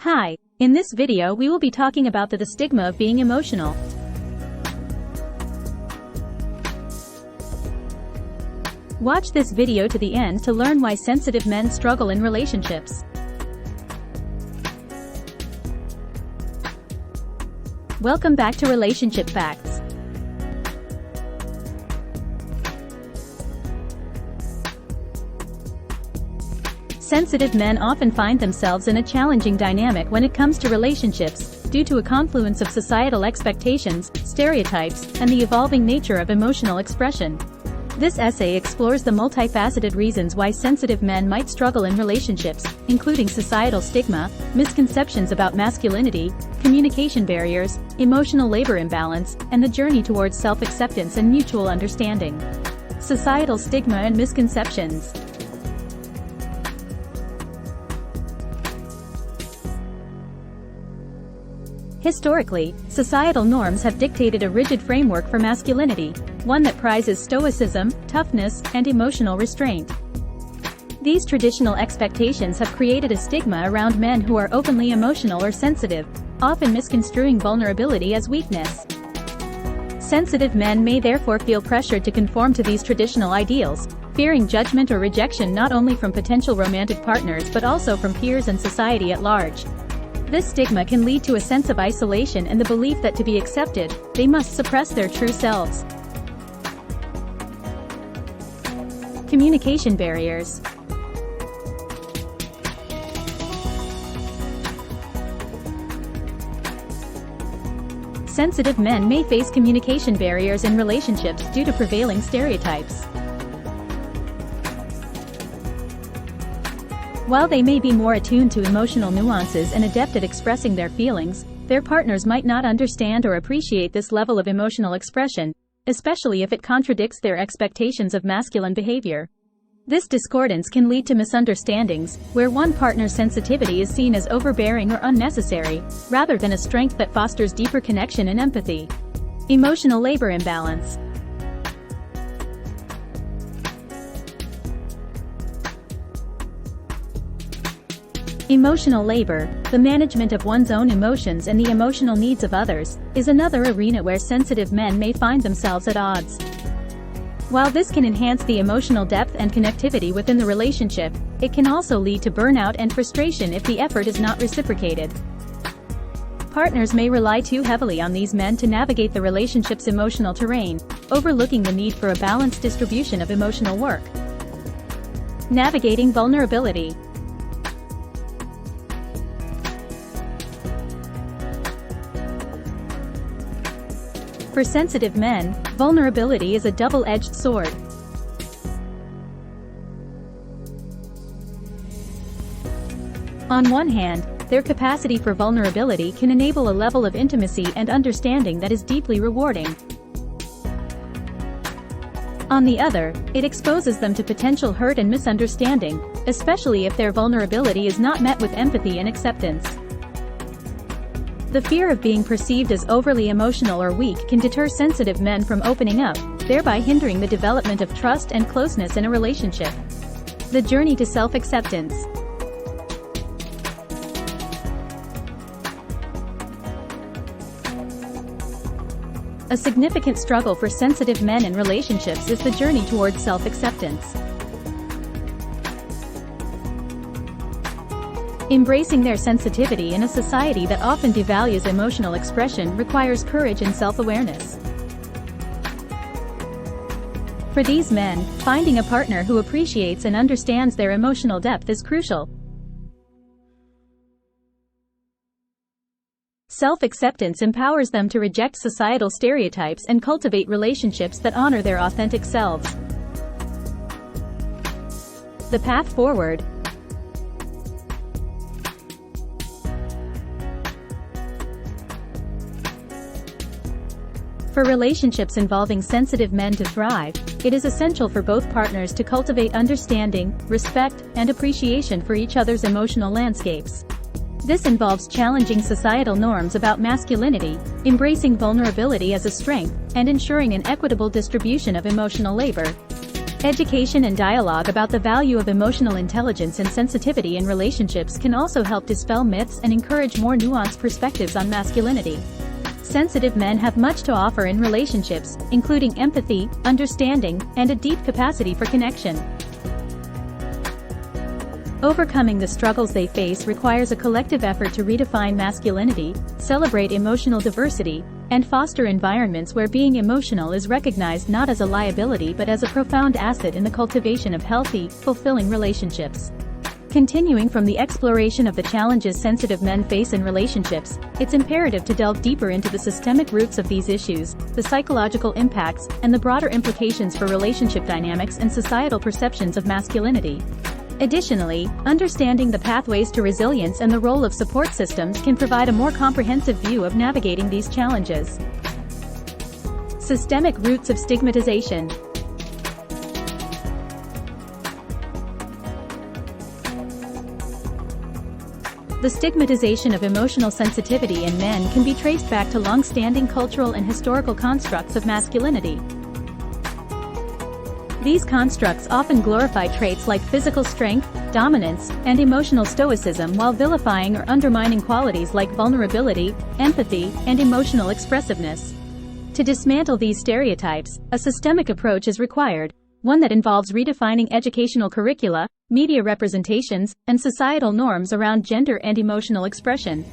Hi, in this video we will be talking about the stigma of being emotional. Watch this video to the end to learn why sensitive men struggle in relationships. Welcome back to Relationship Facts. Sensitive men often find themselves in a challenging dynamic when it comes to relationships, due to a confluence of societal expectations, stereotypes, and the evolving nature of emotional expression. This essay explores the multifaceted reasons why sensitive men might struggle in relationships, including societal stigma, misconceptions about masculinity, communication barriers, emotional labor imbalance, and the journey towards self-acceptance and mutual understanding. Societal stigma and misconceptions. Historically, societal norms have dictated a rigid framework for masculinity, one that prizes stoicism, toughness, and emotional restraint. These traditional expectations have created a stigma around men who are openly emotional or sensitive, often misconstruing vulnerability as weakness. Sensitive men may therefore feel pressured to conform to these traditional ideals, fearing judgment or rejection not only from potential romantic partners but also from peers and society at large. This stigma can lead to a sense of isolation and the belief that to be accepted, they must suppress their true selves. Communication barriers. Sensitive men may face communication barriers in relationships due to prevailing stereotypes. While they may be more attuned to emotional nuances and adept at expressing their feelings, their partners might not understand or appreciate this level of emotional expression, especially if it contradicts their expectations of masculine behavior. This discordance can lead to misunderstandings, where one partner's sensitivity is seen as overbearing or unnecessary, rather than a strength that fosters deeper connection and empathy. Emotional labor imbalance. Emotional labor, the management of one's own emotions and the emotional needs of others, is another arena where sensitive men may find themselves at odds. While this can enhance the emotional depth and connectivity within the relationship, it can also lead to burnout and frustration if the effort is not reciprocated. Partners may rely too heavily on these men to navigate the relationship's emotional terrain, overlooking the need for a balanced distribution of emotional work. Navigating vulnerability. For sensitive men, vulnerability is a double-edged sword. On one hand, their capacity for vulnerability can enable a level of intimacy and understanding that is deeply rewarding. On the other, it exposes them to potential hurt and misunderstanding, especially if their vulnerability is not met with empathy and acceptance. The fear of being perceived as overly emotional or weak can deter sensitive men from opening up, thereby hindering the development of trust and closeness in a relationship. The journey to self-acceptance. A significant struggle for sensitive men in relationships is the journey towards self-acceptance. Embracing their sensitivity in a society that often devalues emotional expression requires courage and self-awareness. For these men, finding a partner who appreciates and understands their emotional depth is crucial. Self-acceptance empowers them to reject societal stereotypes and cultivate relationships that honor their authentic selves. The path forward. For relationships involving sensitive men to thrive, it is essential for both partners to cultivate understanding, respect, and appreciation for each other's emotional landscapes. This involves challenging societal norms about masculinity, embracing vulnerability as a strength, and ensuring an equitable distribution of emotional labor. Education and dialogue about the value of emotional intelligence and sensitivity in relationships can also help dispel myths and encourage more nuanced perspectives on masculinity. Sensitive men have much to offer in relationships, including empathy, understanding, and a deep capacity for connection. Overcoming the struggles they face requires a collective effort to redefine masculinity, celebrate emotional diversity, and foster environments where being emotional is recognized not as a liability but as a profound asset in the cultivation of healthy, fulfilling relationships. Continuing from the exploration of the challenges sensitive men face in relationships, it's imperative to delve deeper into the systemic roots of these issues, the psychological impacts, and the broader implications for relationship dynamics and societal perceptions of masculinity. Additionally, understanding the pathways to resilience and the role of support systems can provide a more comprehensive view of navigating these challenges. Systemic roots of stigmatization. The stigmatization of emotional sensitivity in men can be traced back to long-standing cultural and historical constructs of masculinity. These constructs often glorify traits like physical strength, dominance, and emotional stoicism while vilifying or undermining qualities like vulnerability, empathy, and emotional expressiveness. To dismantle these stereotypes, a systemic approach is required, one that involves redefining educational curricula, media representations, and societal norms around gender and emotional expression.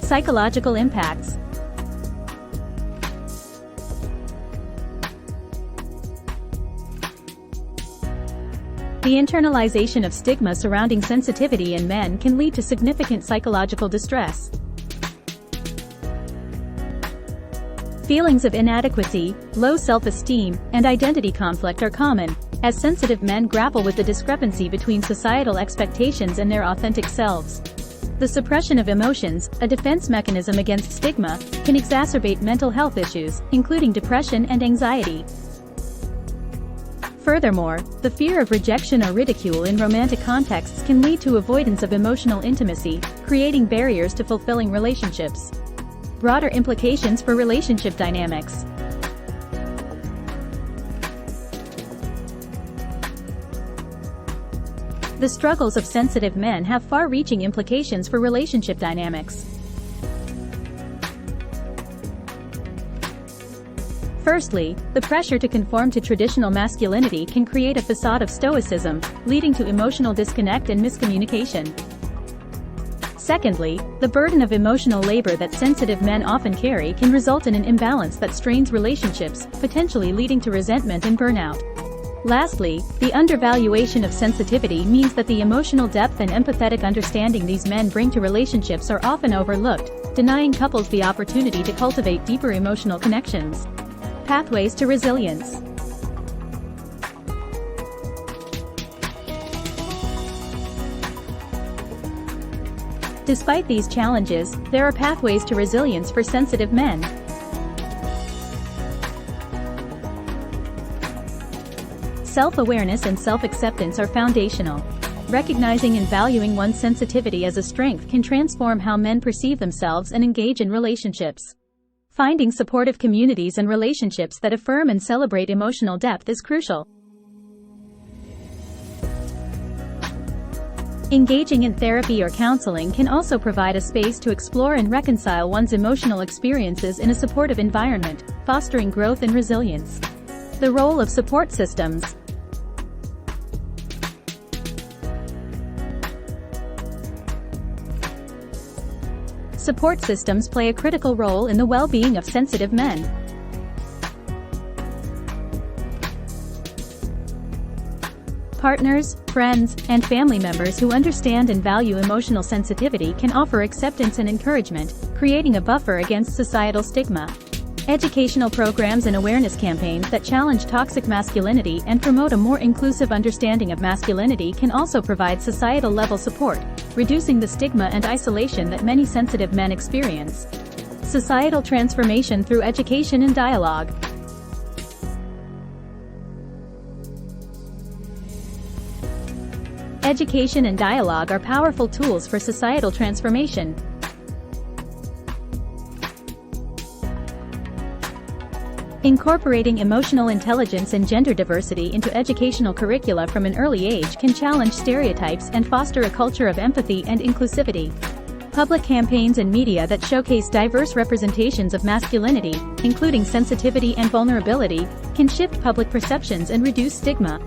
Psychological impacts. The internalization of stigma surrounding sensitivity in men can lead to significant psychological distress. Feelings of inadequacy, low self-esteem, and identity conflict are common, as sensitive men grapple with the discrepancy between societal expectations and their authentic selves. The suppression of emotions, a defense mechanism against stigma, can exacerbate mental health issues, including depression and anxiety. Furthermore, the fear of rejection or ridicule in romantic contexts can lead to avoidance of emotional intimacy, creating barriers to fulfilling relationships. Broader implications for relationship dynamics. The struggles of sensitive men have far-reaching implications for relationship dynamics. Firstly, the pressure to conform to traditional masculinity can create a facade of stoicism, leading to emotional disconnect and miscommunication. Secondly, the burden of emotional labor that sensitive men often carry can result in an imbalance that strains relationships, potentially leading to resentment and burnout. Lastly, the undervaluation of sensitivity means that the emotional depth and empathetic understanding these men bring to relationships are often overlooked, denying couples the opportunity to cultivate deeper emotional connections. Pathways to resilience. Despite these challenges, there are pathways to resilience for sensitive men. Self-awareness and self-acceptance are foundational. Recognizing and valuing one's sensitivity as a strength can transform how men perceive themselves and engage in relationships. Finding supportive communities and relationships that affirm and celebrate emotional depth is crucial. Engaging in therapy or counseling can also provide a space to explore and reconcile one's emotional experiences in a supportive environment, fostering growth and resilience. The role of support systems. Support systems play a critical role in the well-being of sensitive men. Partners, friends, and family members who understand and value emotional sensitivity can offer acceptance and encouragement, creating a buffer against societal stigma. Educational programs and awareness campaigns that challenge toxic masculinity and promote a more inclusive understanding of masculinity can also provide societal-level support, reducing the stigma and isolation that many sensitive men experience. Societal transformation through education and dialogue. Education and dialogue are powerful tools for societal transformation. Incorporating emotional intelligence and gender diversity into educational curricula from an early age can challenge stereotypes and foster a culture of empathy and inclusivity. Public campaigns and media that showcase diverse representations of masculinity, including sensitivity and vulnerability, can shift public perceptions and reduce stigma.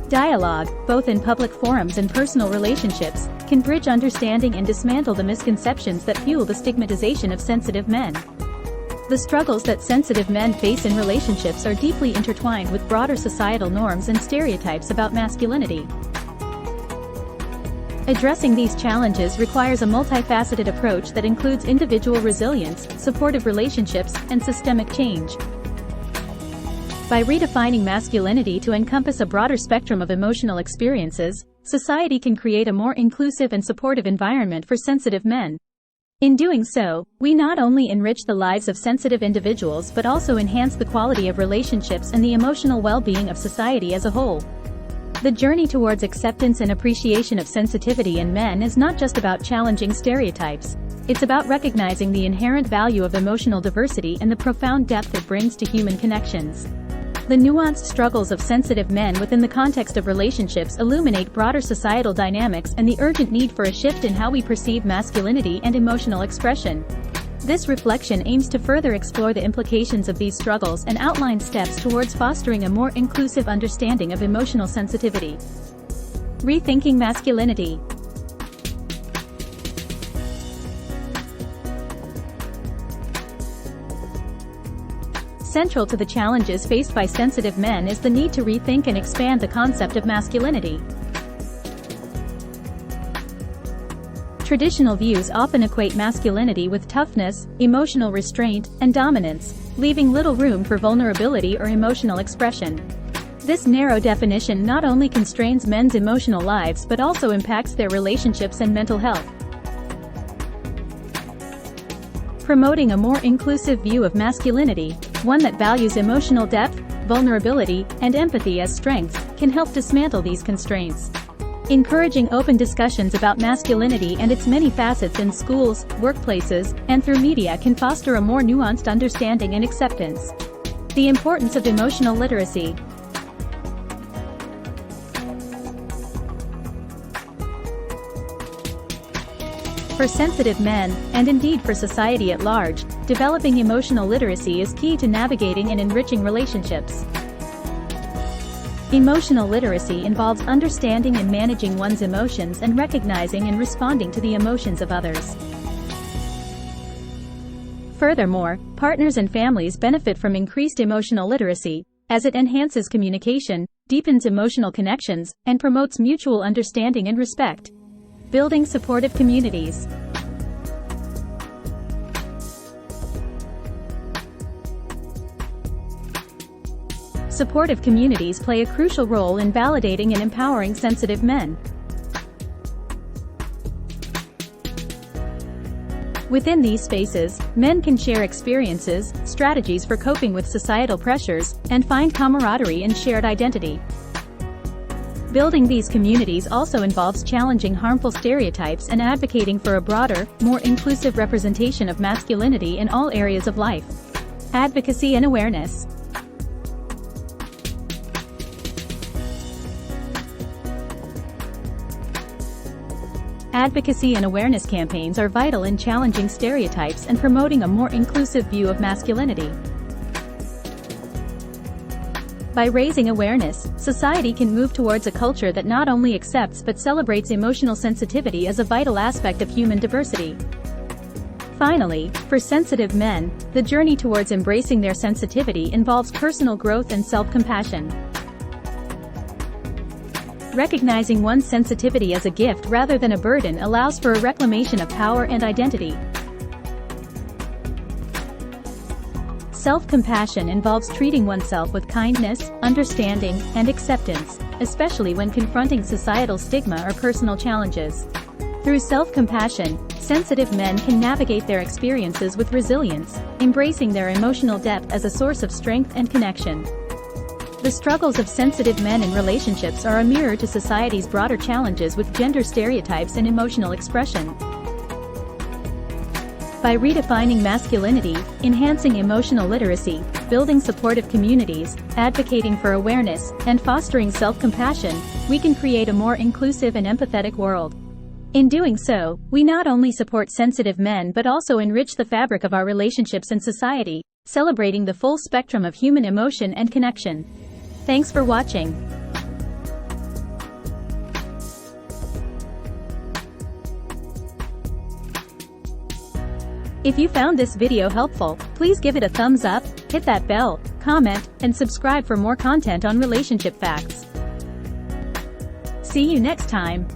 Dialogue, both in public forums and personal relationships, can bridge understanding and dismantle the misconceptions that fuel the stigmatization of sensitive men. The struggles that sensitive men face in relationships are deeply intertwined with broader societal norms and stereotypes about masculinity. Addressing these challenges requires a multifaceted approach that includes individual resilience, supportive relationships, and systemic change. By redefining masculinity to encompass a broader spectrum of emotional experiences, society can create a more inclusive and supportive environment for sensitive men. In doing so, we not only enrich the lives of sensitive individuals but also enhance the quality of relationships and the emotional well-being of society as a whole. The journey towards acceptance and appreciation of sensitivity in men is not just about challenging stereotypes. It's about recognizing the inherent value of emotional diversity and the profound depth it brings to human connections. The nuanced struggles of sensitive men within the context of relationships illuminate broader societal dynamics and the urgent need for a shift in how we perceive masculinity and emotional expression. This reflection aims to further explore the implications of these struggles and outline steps towards fostering a more inclusive understanding of emotional sensitivity. Rethinking masculinity. Central to the challenges faced by sensitive men is the need to rethink and expand the concept of masculinity. Traditional views often equate masculinity with toughness, emotional restraint, and dominance, leaving little room for vulnerability or emotional expression. This narrow definition not only constrains men's emotional lives but also impacts their relationships and mental health. Promoting a more inclusive view of masculinity, one that values emotional depth, vulnerability, and empathy as strengths, can help dismantle these constraints. Encouraging open discussions about masculinity and its many facets in schools, workplaces, and through media can foster a more nuanced understanding and acceptance. The importance of emotional literacy. For sensitive men, and indeed for society at large, developing emotional literacy is key to navigating and enriching relationships. Emotional literacy involves understanding and managing one's emotions and recognizing and responding to the emotions of others. Furthermore, partners and families benefit from increased emotional literacy, as it enhances communication, deepens emotional connections, and promotes mutual understanding and respect. Building supportive communities. Supportive communities play a crucial role in validating and empowering sensitive men. Within these spaces, men can share experiences, strategies for coping with societal pressures, and find camaraderie and shared identity. Building these communities also involves challenging harmful stereotypes and advocating for a broader, more inclusive representation of masculinity in all areas of life. Advocacy and awareness. Advocacy and awareness campaigns are vital in challenging stereotypes and promoting a more inclusive view of masculinity. By raising awareness, society can move towards a culture that not only accepts but celebrates emotional sensitivity as a vital aspect of human diversity. Finally, for sensitive men, the journey towards embracing their sensitivity involves personal growth and self-compassion. Recognizing one's sensitivity as a gift rather than a burden allows for a reclamation of power and identity. Self-compassion involves treating oneself with kindness, understanding, and acceptance, especially when confronting societal stigma or personal challenges. Through self-compassion, sensitive men can navigate their experiences with resilience, embracing their emotional depth as a source of strength and connection. The struggles of sensitive men in relationships are a mirror to society's broader challenges with gender stereotypes and emotional expression. By redefining masculinity, enhancing emotional literacy, building supportive communities, advocating for awareness, and fostering self-compassion, we can create a more inclusive and empathetic world. In doing so, we not only support sensitive men but also enrich the fabric of our relationships and society, celebrating the full spectrum of human emotion and connection. Thanks for watching. If you found this video helpful, please give it a thumbs up, hit that bell, comment, and subscribe for more content on relationship facts. See you next time.